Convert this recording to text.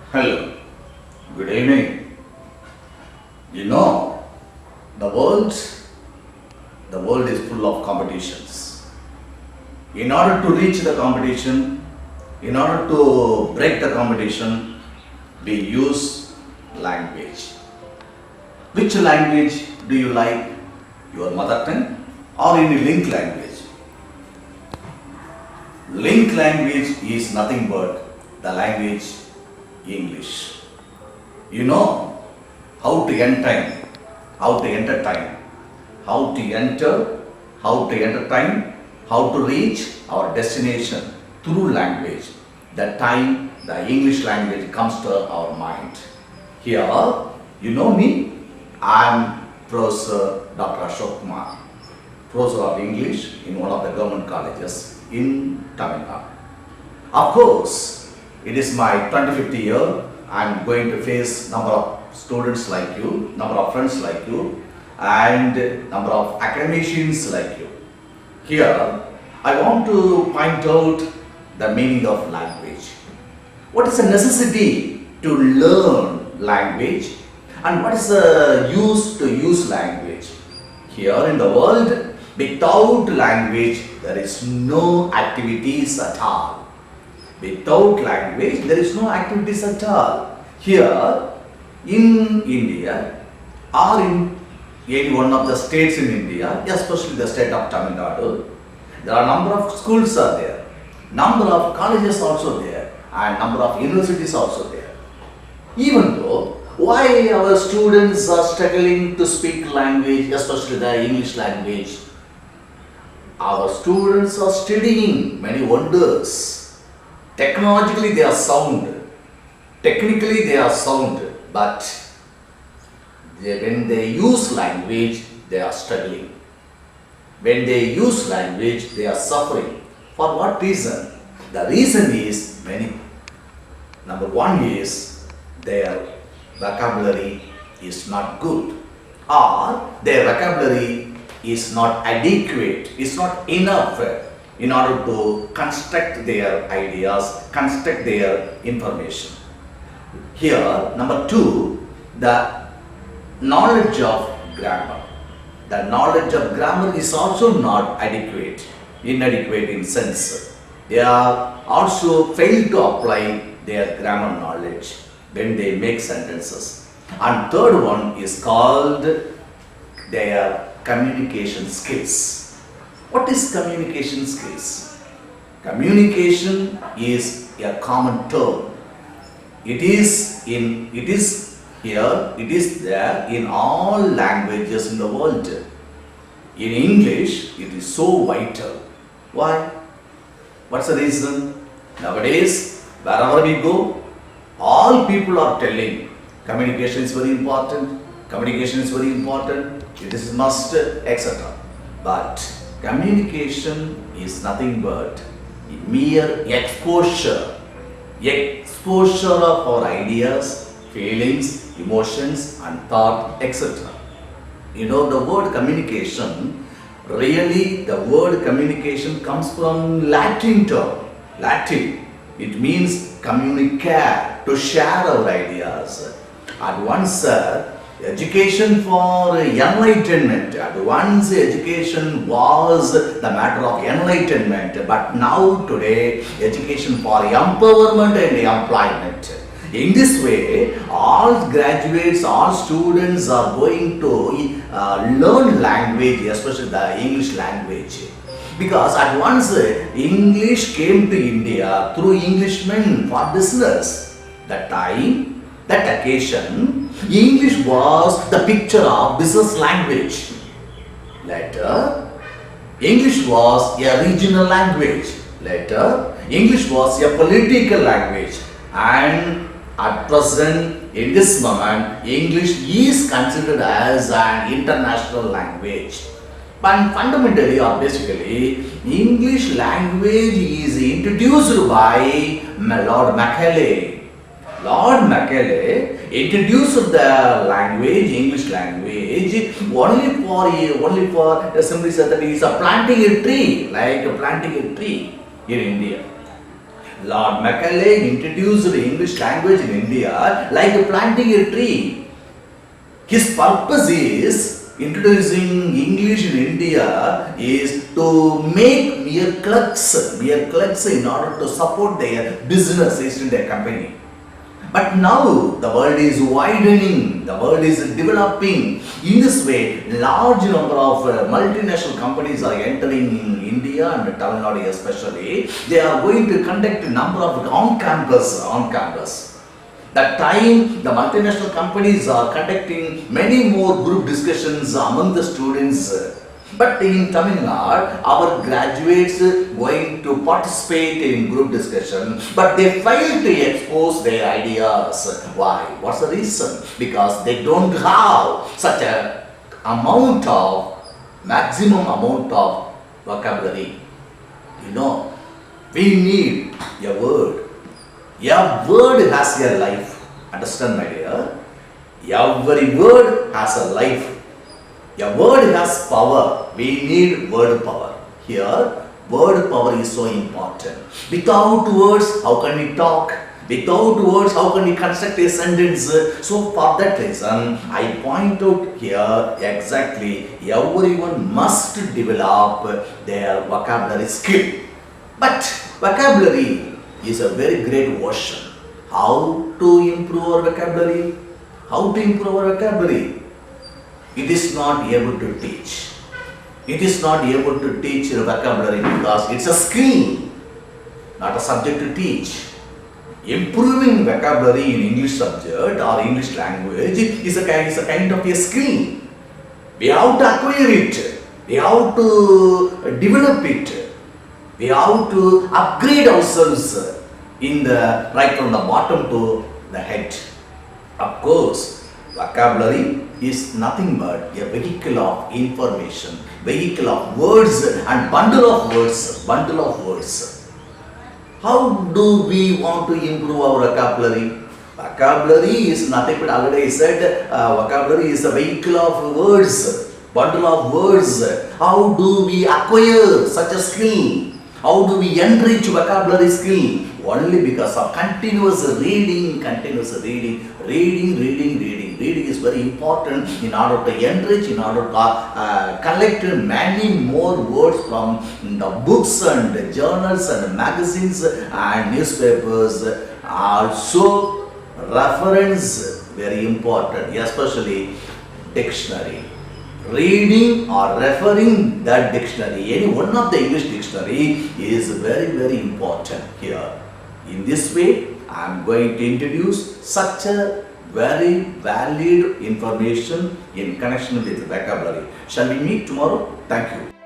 Hello, good evening. You know, the world, the world is full of competitions. In order to reach the competition, in order to break the competition, we use language. Which language do you like? Your mother tongue or any link language? Link language is nothing but the language English. You know how to enter, how to entertain, how to enter, how to entertain, how to reach our destination through language. That time the English language comes to our mind. Here, you know me, I am Professor Dr.P.Ashokkumar, Professor of English in one of the government colleges in Tamil Nadu. Of course, it is my 25th year. I am going to face number of students like you, number of friends like you, and number of academicians like you. Here, I want to point out the meaning of language. What is the necessity to learn language, and what is the use to use language? Here in the world, without language, there is no activities at all. Without language, there is no activities at all. Here in India or in any one of the states in India, especially the state of Tamil Nadu, there are number of schools are there, number of colleges also there, and number of universities also there. Even though, why our students are struggling to speak language, especially the English language? Our students are studying many wonders. Technologically they are sound, technically they are sound, but when they use language, they are struggling. When they use language, they are suffering. For what reason? The reason is many. Number one is their vocabulary is not good, or their vocabulary is not adequate, is not enough in order to construct their ideas, construct their information. Here, number two, the knowledge of grammar. The knowledge of grammar is also not adequate, inadequate in sense. They are also failed to apply their grammar knowledge when they make sentences. And third one is called their communication skills. What is communication skills? Communication is a common term. It is here, it is there in all languages in the world. In English, it is so vital. Why? What's the reason? Nowadays, wherever we go, all people are telling communication is very important, communication is very important, it is must, etc. But communication is nothing but mere exposure of our ideas, feelings, emotions and thought, etc. You know, the word communication, really the word communication comes from Latin term. Latin. It means communicare, to share our ideas. At once, education for enlightenment. At once, education was the matter of enlightenment, but now today, education for empowerment and employment. In this way, all graduates, all students are going to learn language, especially the English language. Because at once English came to India through Englishmen for business. That time, that occasion, English was the picture of business language. Later, English was a regional language. Later, English was a political language. And at present, in this moment, English is considered as an international language. But fundamentally or basically, English language is introduced by Lord Macaulay. Lord Macaulay introduced the language, English language, only for somebody said that he is planting a tree, like planting a tree in India. Lord Macaulay introduced the English language in India like planting a tree. His purpose is introducing English in India is to make mere clerks in order to support their business in their company. But now the world is widening, the world is developing. In this way, large number of multinational companies are entering in India and Tamil Nadu especially. They are going to conduct a number of on-campus. That time, the multinational companies are conducting many more group discussions among the students. But in Tamil Nadu, our graduates going to participate in group discussion, but they fail to expose their ideas. Why? What's the reason? Because they don't have such a maximum amount of vocabulary. We need a word. A word has a life. Understand, my dear? Every word has a life. A word has power. We need word power. Here, word power is so important. Without words, how can we talk? Without words, how can we construct a sentence? So, for that reason, I point out here exactly everyone must develop their vocabulary skill. But vocabulary is a very great version. How to improve our vocabulary? How to improve our vocabulary? It is not able to teach. It is not able to teach vocabulary because it's a skill, not a subject to teach. Improving vocabulary in English subject or English language is a kind of a skill. We have to acquire it. We have to develop it. We have to upgrade ourselves right from the bottom to the head. Of course, vocabulary is nothing but a vehicle of information, vehicle of words and bundle of words. How do we want to improve our vocabulary? Vocabulary is nothing but, already I said, vocabulary is a vehicle of words, bundle of words. How do we acquire such a skill? How do we enrich vocabulary skill? Only because of continuous reading. Reading is very important in order to enrich, in order to collect many more words from the books and the journals and magazines and newspapers. Also, reference very important, especially dictionary. Reading or referring that dictionary, any one of the English dictionary is very important here. In this way, I am going to introduce such a very valid information in connection with vocabulary. Shall we meet tomorrow? Thank you.